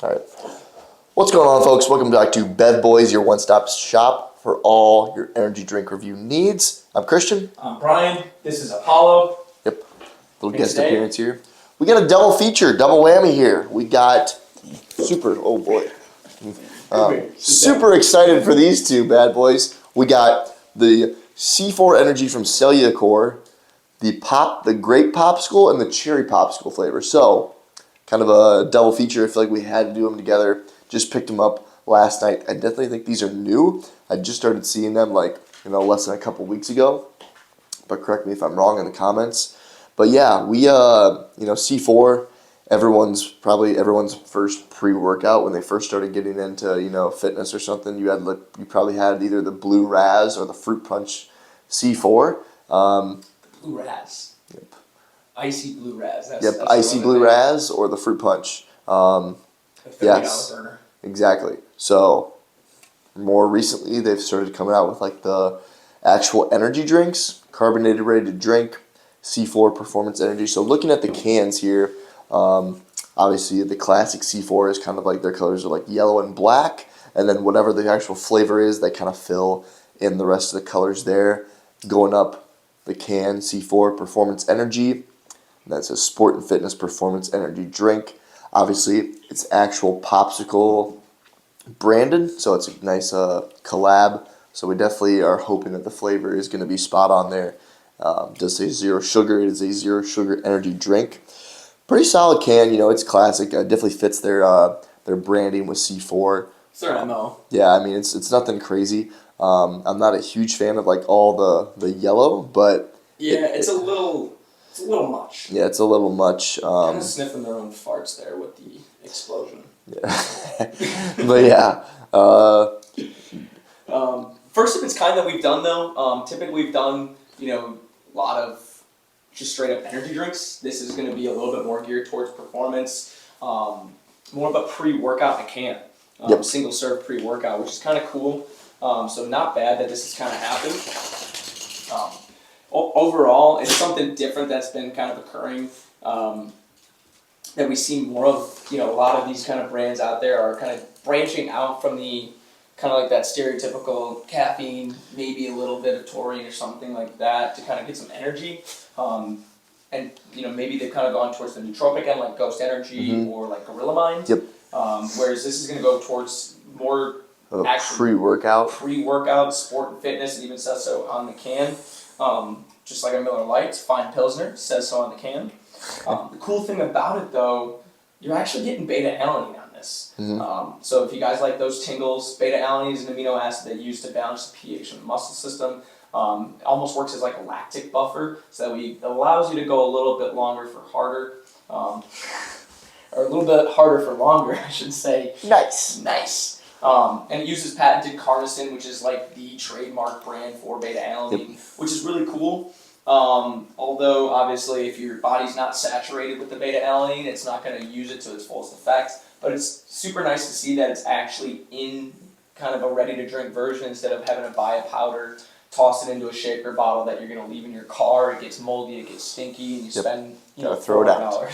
All right. What's going on, folks? Welcome back to BevBois, your one-stop shop for all your energy drink review needs. I'm Christian. I'm Brian. This is Apollo. Yep. Little guest appearance here. We got a double feature, double whammy here. We got super excited for these two bad boys. We got the C4 Energy from Cellucor, the grape popsicle, and the cherry popsicle flavor. So, kind of a double feature. I feel like we had to do them together. Just picked them up last night. I definitely think these are new. I just started seeing them less than a couple weeks ago. But correct me if I'm wrong in the comments. But yeah, we C4, everyone's first pre-workout when they first started getting into fitness or something. You probably had either the Blue Raz or the Fruit Punch C4. Blue Raz. Yep. Icy Blue Raz. That's Icy Blue Raz or the Fruit Punch. Yes, burner. Exactly. So more recently, they've started coming out with the actual energy drinks, carbonated ready to drink, C4 Performance Energy. So looking at the cans here, obviously the classic C4 is kind of their colors are yellow and black, and then whatever the actual flavor is, they kind of fill in the rest of the colors there. Going up the can, C4 Performance Energy. That's a sport and fitness performance energy drink. Obviously, it's actual Popsicle branded, so it's a nice collab. So we definitely are hoping that the flavor is going to be spot on there. It does say zero sugar. It is a zero sugar energy drink. Pretty solid can. It's classic. Definitely fits their branding with C4. It's their MO. Yeah, I mean it's nothing crazy. I'm not a huge fan of all the yellow, but yeah, it's a little much. Yeah, it's a little much. Kind of sniffing their own farts there with the explosion. Yeah, but yeah. First of its kind that we've done though. Typically we've done a lot of just straight up energy drinks. This is going to be a little bit more geared towards performance. More of a pre-workout in a can. Single serve pre-workout, which is kind of cool. So not bad that this has kind of happened. Overall, it's something different that's been kind of occurring that we see more of. A lot of these kind of brands out there are kind of branching out from the kind of that stereotypical caffeine, maybe a little bit of taurine or something like that to kind of get some energy. And maybe they've kind of gone towards the nootropic end, like Ghost Energy or Gorilla Mind. Yep. Whereas this is going to go towards more pre-workout, sport and fitness. It even says so on the can. Just like a Miller Lite, fine Pilsner, says so on the can. The cool thing about it, though, you're actually getting beta-alanine on this. So if you guys like those tingles, beta-alanine is an amino acid that used to balance the pH of the muscle system. It almost works as a lactic buffer, so that it allows you to go a little bit longer for harder, or a little bit harder for longer, I should say. Nice. And it uses patented carnosine, which is the trademark brand for beta-alanine, which is really cool. Although, obviously, if your body's not saturated with the beta-alanine, it's not going to use it to its fullest effect. But it's super nice to see that it's actually in kind of a ready-to-drink version instead of having to buy a powder, toss it into a shaker bottle that you're going to leave in your car. It gets moldy, it gets stinky, and you spend throw it out.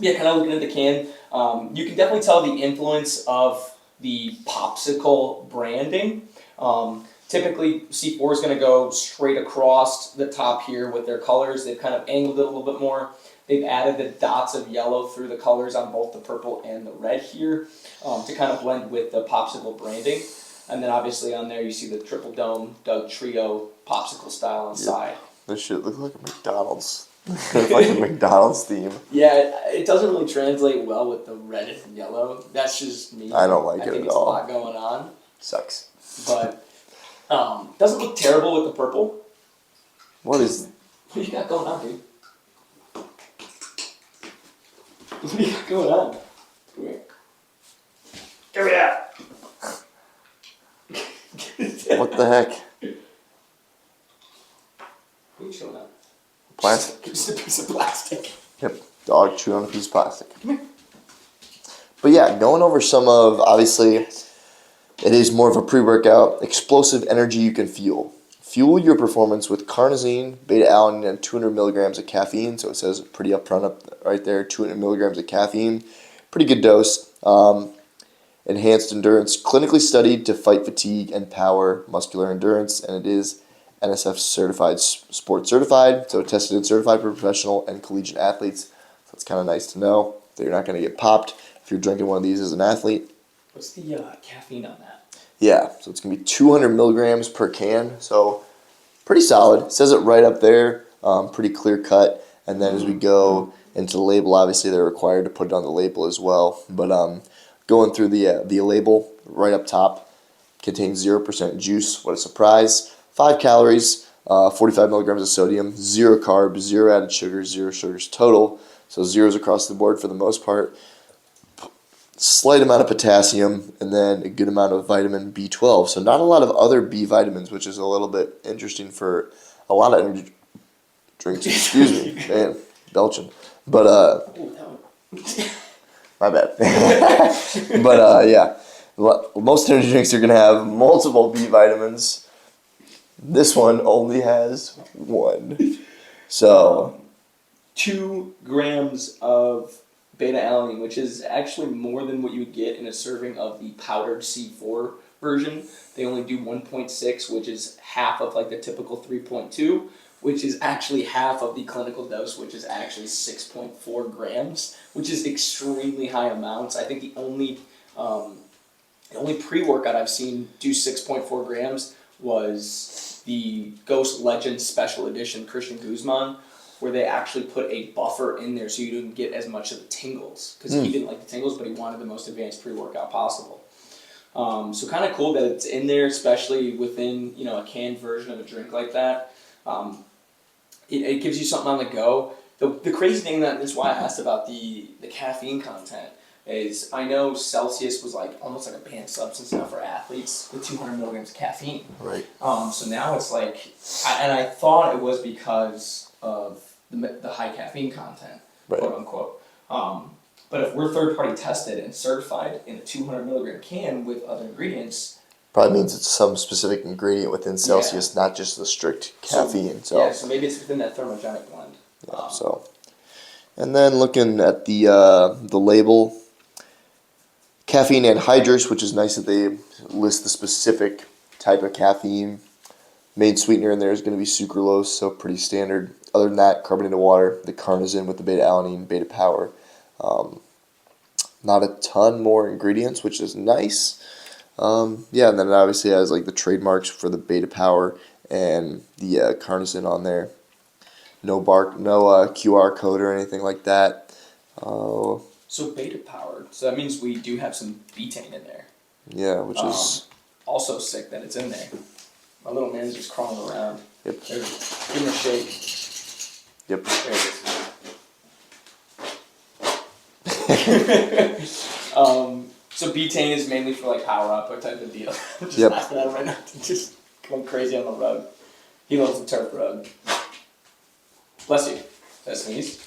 Yeah, kind of looking at the can, you can definitely tell the influence of the Popsicle branding. Typically, C4 is going to go straight across the top here with their colors. They've kind of angled it a little bit more. They've added the dots of yellow through the colors on both the purple and the red here to kind of blend with the Popsicle branding. And then obviously on there you see the Triple Dome Doug Trio Popsicle style inside. This shit looks like a McDonald's. Like a McDonald's theme. Yeah, it doesn't really translate well with the red and yellow. That's just me. I don't like it at all. I think it's a lot going on. Sucks. But doesn't look terrible with the purple. What is... What do you got going on, dude? What do you got going on? Come here. Give me that. What the heck? What are you showing up? Plastic. Just a piece of plastic. Yep. Dog chewing on a piece of plastic. But yeah, going over some of, obviously, it is more of a pre-workout, explosive energy you can feel. fuel your performance with carnosine, beta-alanine, and 200 milligrams of caffeine. So it says pretty upfront right there, 200 milligrams of caffeine. Pretty good dose. Enhanced endurance, clinically studied to fight fatigue and power muscular endurance, and it is NSF certified, sport certified, so tested and certified for professional and collegiate athletes. So it's kind of nice to know that you're not going to get popped if you're drinking one of these as an athlete. What's the caffeine on that? Yeah, so it's going to be 200 milligrams per can, so pretty solid. It says it right up there, pretty clear cut. And then as we go into the label, obviously they're required to put it on the label as well. But going through the label, right up top, contains 0% juice. What a surprise. 5 calories, 45 milligrams of sodium, 0 carbs, 0 added sugars, 0 sugars total. So zeros across the board for the most part. Slight amount of potassium, and then a good amount of vitamin B12. So not a lot of other B vitamins, which is a little bit interesting for a lot of energy drinks. Excuse me, man, belching. But my bad. But yeah, most energy drinks are gonna have multiple B vitamins. This one only has 1. So 2 grams of beta-alanine, which is actually more than what you would get in a serving of the powdered C4 version. They only do 1.6, which is half of like the typical 3.2, which is actually half of the clinical dose, which is actually 6.4 grams, which is extremely high amounts. I think the only pre-workout I've seen do 6.4 grams was the Ghost Legends Special Edition Christian Guzman, where they actually put a buffer in there so you didn't get as much of the tingles. Because he didn't like the tingles, but he wanted the most advanced pre-workout possible. So kind of cool that it's in there, especially within a canned version of a drink like that. It gives you something on the go. The crazy thing, that's why I asked about the caffeine content, is I know Celsius was like almost like a banned substance now for athletes with 200 milligrams of caffeine. right. So now it's like, I thought it was because of the high caffeine content, Right. quote unquote. But if we're third party tested and certified in a 200 milligram can with other ingredients, Probably means it's some specific ingredient within Celsius, not just the strict caffeine. So so maybe it's within that thermogenic blend. yeah, and then looking at the label, caffeine anhydrous, which is nice that they list the specific type of caffeine. Main sweetener in there is going to be sucralose, so pretty standard. Other than that, carbonated water, the carnosine with the beta-alanine, beta power. Not a ton more ingredients, which is nice. Yeah, and then it obviously has like the trademarks for the beta power and the carnosine on there. No QR code or anything like that. So beta powered, so that means we do have some betaine in there. Yeah, which is also sick that it's in there. My little man's just crawling around. Yep. There, give him a shake. Yep. There it is. So betaine is mainly for like power output type of deal. Just laughing at him right now. Just going crazy on the rug. He loves the turf rug. Bless you. Did I sneeze?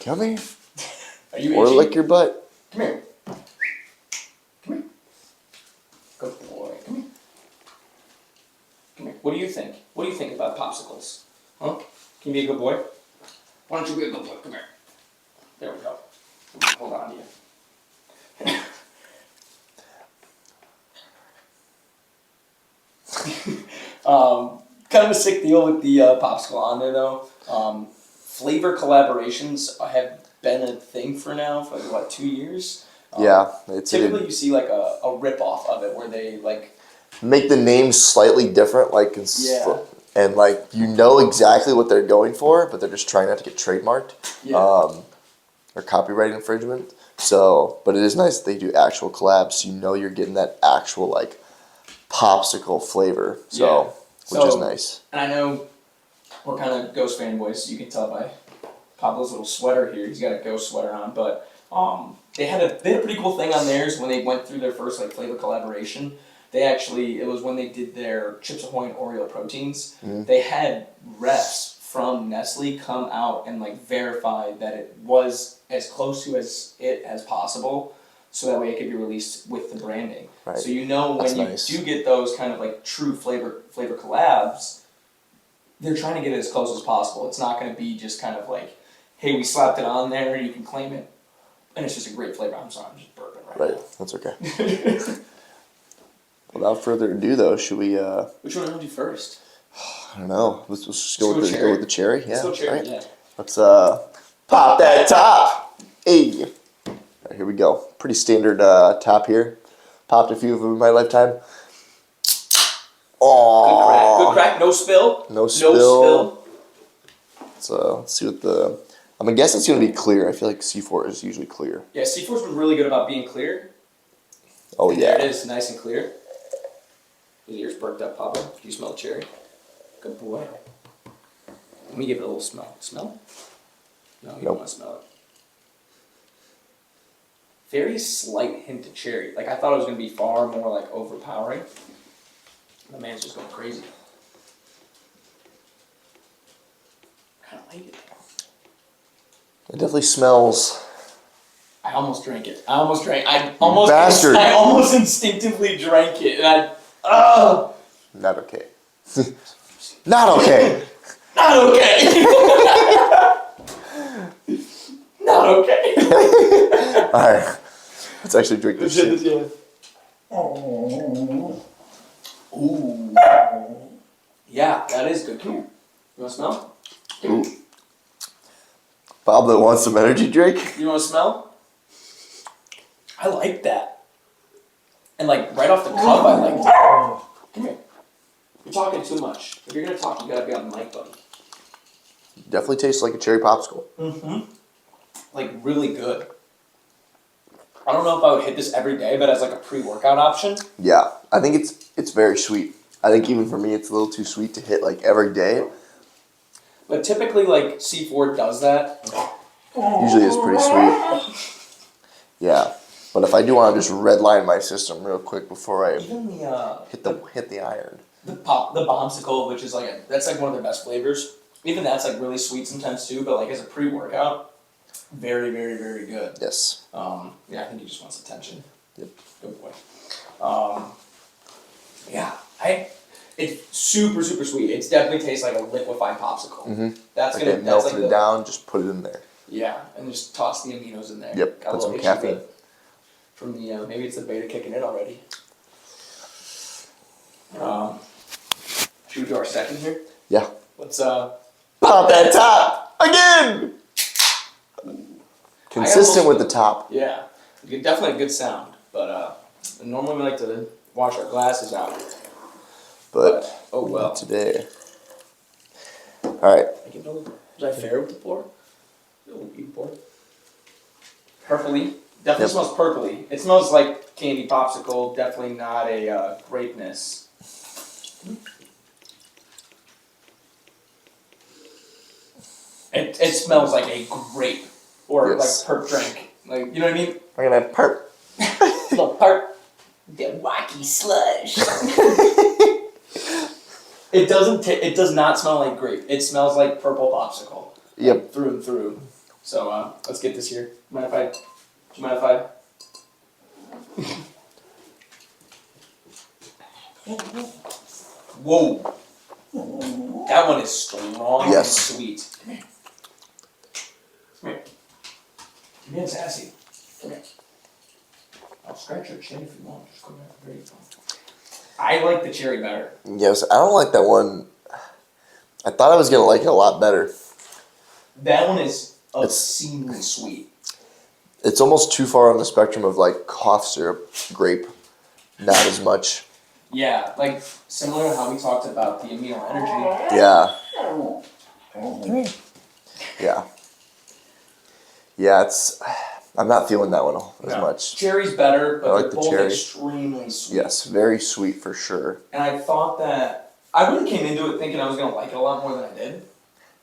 Come here. Are you Or itchy? lick your butt. Come here. Come here. Good boy. Come here. Come here. What do you think? What do you think about popsicles? Huh? Can you be a good boy? Why don't you be a good boy? Come here. There we go. Hold on to you. Kind of a sick deal with the popsicle on there though. Flavor collaborations have been a thing for now for like, what, 2 years? Yeah, Typically you see like a rip-off of it where they like make the names slightly different, like and like you know exactly what they're going for, but they're just trying not to get trademarked or copyright infringement. So, but it is nice that they do actual collabs, so you know you're getting that actual like popsicle flavor. So, which is nice. And I know we're kind of Ghost fanboys. You can tell by Pablo's little sweater here. He's got a Ghost sweater on, but they had a pretty cool thing on theirs when they went through their first like flavor collaboration. It was when they did their Chips Ahoy and Oreo proteins. Mm-hmm. They had reps from Nestle come out and like verify that it was as close to it as possible. so that way it can be released with the branding. Right. So you know when That's you nice. do get those kind of like true flavor collabs, they're trying to get it as close as possible. It's not going to be just kind of like, hey, we slapped it on there, you can claim it, and it's just a great flavor. I'm sorry, I'm just burping right Right. That's okay. Without further ado, though, should we? Which one do you want to do first? I don't know. Let's just go Let's with go the cherry. go with the cherry. Yeah. Let's go cherry, Right. yeah. Let's pop that top. Hey. All right, here we go. Pretty standard top here. Popped a few of them in my lifetime. Oh. Good crack. No spill. No spill. Let's see what the. I'm gonna guess it's gonna be clear. I feel like C4 is usually clear. Yeah, C4's been really good about being clear. Oh And yeah. there it is, nice and clear. His ears perked up, Papa. Do you smell the cherry? Good boy. Let me give it a little smell. Smell? No, you don't want to smell it. Very slight hint of cherry. Like I thought it was gonna be far more like overpowering. The man's just going crazy. I kind of like it. It definitely smells. I almost drank it. I almost Bastard. I almost instinctively drank it, and Not okay. Not okay. not okay. Not okay. All right. Let's actually drink this shit. Yeah. Ooh. Yeah, that is good. Come here. You want to smell? Ooh. Pablo wants some energy drink. You want to smell? I like that. And like right off the cup, I liked it. Come here. You're talking too much. If you're gonna talk, you gotta be on the mic, buddy. Definitely tastes like a cherry popsicle. Mm-hmm. Like really good. I don't know if I would hit this every day, but as like a pre-workout option. Yeah, I think it's very sweet. I think even for me, it's a little too sweet to hit like every day. But typically, like C4 does that. Usually, it's pretty sweet. Yeah, but if I do want to just redline my system real quick before I Even hit the iron. the POPSICLE, which is like that's like one of their best flavors. Even that's like really sweet sometimes too. But like as a pre-workout, very, very, very good. Yes. Yeah, I think he just wants attention. Yep. Good boy. Yeah, it's super, super sweet. It definitely tastes like a liquefied popsicle. Mm-hmm. That's Like gonna they melted like it down, just put it in there. Yeah, and just toss the aminos in there. Yep, Got a put some little caffeine. bit from the maybe it's the beta kicking in already. Should we do our second here? Yeah. Let's Pop that top again. Consistent with the top. Yeah, definitely a good sound, but normally we like to wash our glasses out. But oh well. not today. All right. Was I fair with the pour? You pour. Purpley. Definitely smells purpley. It smells like candy popsicle. Definitely not a grapeness. It smells like a grape or Yes. like perp drink. Like you know what I mean? We're gonna perp. Little perp. The wacky slush. It doesn't. It does not smell like grape. It smells like purple popsicle. Yep. Like, through and through. So let's get this here. Do you mind if I? Whoa. That one is strong Yes. and sweet. Come here. Come here. You're being sassy. Come here. I'll scratch your chin if you want. Just come here. There you go. I like the cherry better. Yes, I don't like that one. I thought I was gonna like it a lot better. That one is obscenely sweet. It's almost too far on the spectrum of like cough syrup, grape. Not as much. Yeah, like similar to how we talked about the amino energy. Yeah. Yeah. Yeah, it's. I'm not feeling that one as much. Cherry's better, but I like they're the both cherry. extremely sweet. Yes, very sweet for sure. And I thought that I really came into it thinking I was gonna like it a lot more than I did.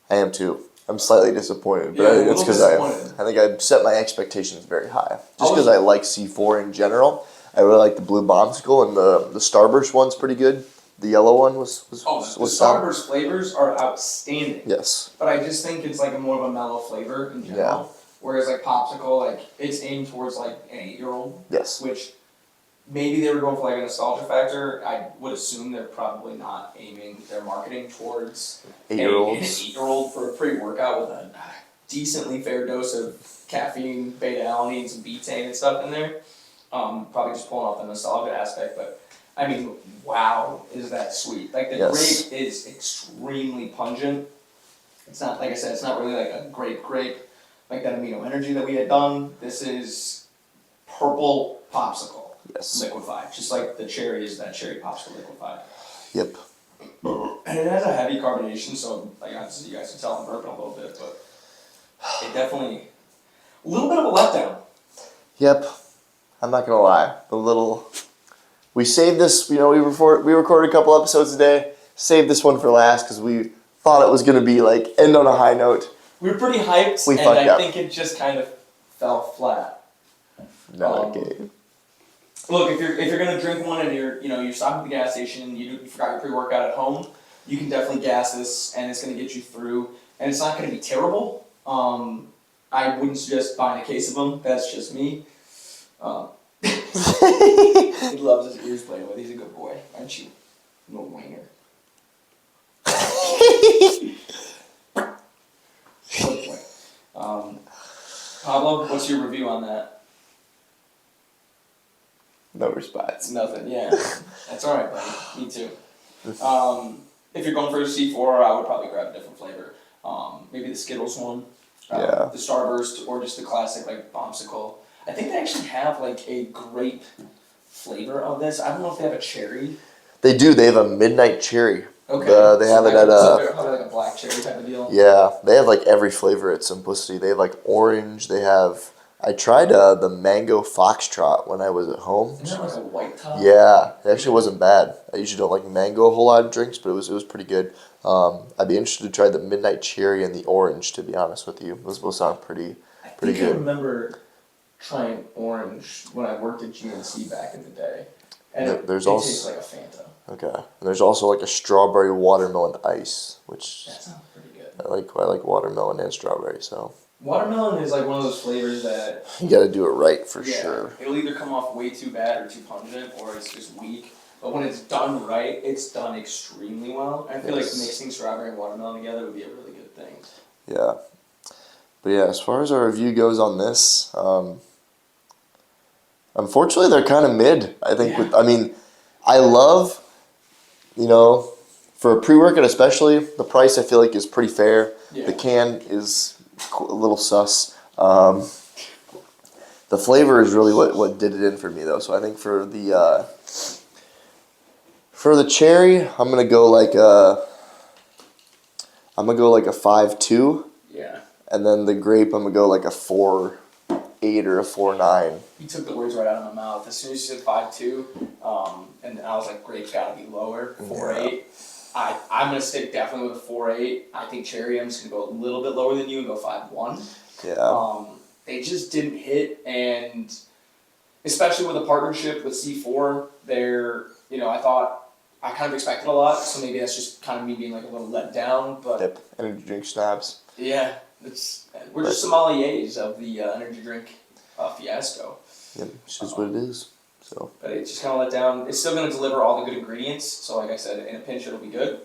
I am too. I'm slightly disappointed, but Yeah, I think a it's little because disappointed. I think I set my expectations very high. Just I because was- I like C4 in general. I really like the blue bombsicle, and the Starburst one's pretty good. The yellow one was The solid. Starburst flavors are outstanding. Yes. But I just think it's like a more of a mellow flavor in general. Whereas like Popsicle, like it's aimed towards like an 8-year-old, Yes. which maybe they were going for like a nostalgia factor. I would assume they're probably not aiming their marketing towards 8-year-olds. an 8-year-old for a pre-workout with a decently fair dose of caffeine, beta-alanine, some betaine and stuff in there. Probably just pulling off the nostalgia aspect, but I mean, wow, is that sweet. Like the Yes. grape is extremely pungent. It's not, like I said, it's not really like a grape, like that amino energy that we had done. This is purple popsicle Yes. liquefied, just like the cherry is that cherry popsicle liquefied. Yep. And it has a heavy carbonation, so like obviously you guys can tell I'm burping a little bit, but it definitely, a little bit of a letdown. Yep. I'm not gonna lie. We saved this. You know, we recorded a couple episodes a day. Saved this one for last because we thought it was gonna be like end on a high note. We were pretty hyped, We and fucked I up. think it just kind of fell flat. No, okay. Look, if you're gonna drink one and you're stopping at the gas station and you forgot your pre-workout at home, you can definitely gas this and it's gonna get you through, and it's not gonna be terrible. I wouldn't suggest buying a case of them. That's just me. He loves his ears playing with. He's a good boy, aren't you? No winger. Good boy. Pablo, what's your review on that? No response. It's nothing. Yeah, that's all right, buddy. Me too. If you're going for a C4, I would probably grab a different flavor. Maybe the Skittles one. Yeah. The Starburst, or just the classic like Popsicle. I think they actually have like a grape flavor of this. I don't know if they have a cherry. They do. They have a midnight cherry. Okay. They have it at probably like a black cherry type of deal. Yeah, they have like every flavor at Simplicity. They have like orange. They have. I tried the mango foxtrot when I was at home. Isn't that like a white top? Yeah, it actually wasn't bad. I usually don't like mango a whole lot of drinks, but it was pretty good. I'd be interested to try the midnight cherry and the orange. To be honest with you, those both sound pretty I good. remember trying orange when I worked at GNC back in the day, and it also tastes like a Fanta. Okay, and there's also like a strawberry watermelon ice, which That sounds pretty good. I like watermelon and strawberry. So Watermelon is like one of those flavors that you got to do it right for sure. It'll either come off way too bad or too pungent, or it's just weak. But when it's done right, it's done extremely well. I feel like mixing strawberry and watermelon together would be a really good thing. Yeah. But yeah, as far as our review goes on this, unfortunately they're kind of mid. I think. I love, for a pre-workout especially, the price I feel like is pretty fair. Yeah. The can is a little sus. The flavor is really what did it in for me though. So I think for the cherry, I'm gonna go like a 5.2. Yeah. And then the grape, I'm gonna go like a 4.8 or a 4.9. You took the words right out of my mouth. As soon as you said 5.2, and I was like, grape's gotta be lower, 4.8. I'm gonna stick definitely with a 4.8. I think cherry, I'm just gonna go a little bit lower than you and go 5.1. Yeah. They just didn't hit, and especially with a partnership with C4, I kind of expected a lot, so maybe that's just kind of me being like a little let down, but Yep. Energy drink snobs. yeah, we're just sommeliers of the energy drink fiasco. Yep. It's just what it is. So. But it's just kind of let down. It's still going to deliver all the good ingredients, so like I said, in a pinch it'll be good,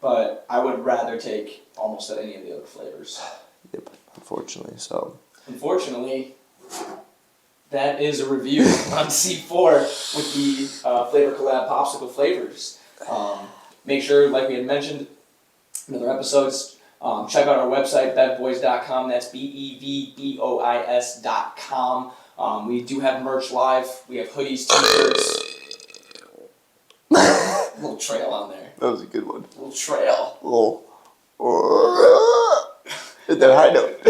but I would rather take almost any of the other flavors. Yep. Unfortunately, so. Unfortunately, that is a review on C4 with the flavor collab popsicle flavors. Make sure, like we had mentioned in other episodes, check out our website, BevBois.com. That's BevBois.com. We do have merch live. We have hoodies, t-shirts. A little trail on there. That was a good one. A little trail. Hit that high note.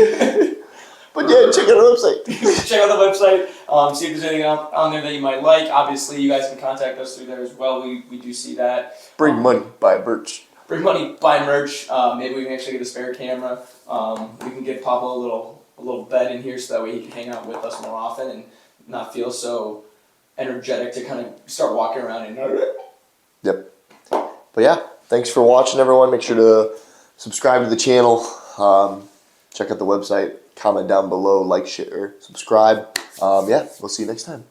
But yeah, check out our website. Check out the website. See if there's anything on there that you might like. Obviously, you guys can contact us through there as well. We do see that. Bring money, buy merch. Bring money, buy merch. Maybe we can actually get a spare camera. We can give Pablo a little bed in here so that way he can hang out with us more often and not feel so energetic to kind of start walking around and. Yep. But yeah, thanks for watching, everyone. Make sure to subscribe to the channel. Check out the website. comment down below, like, share, subscribe. Yeah, we'll see you next time.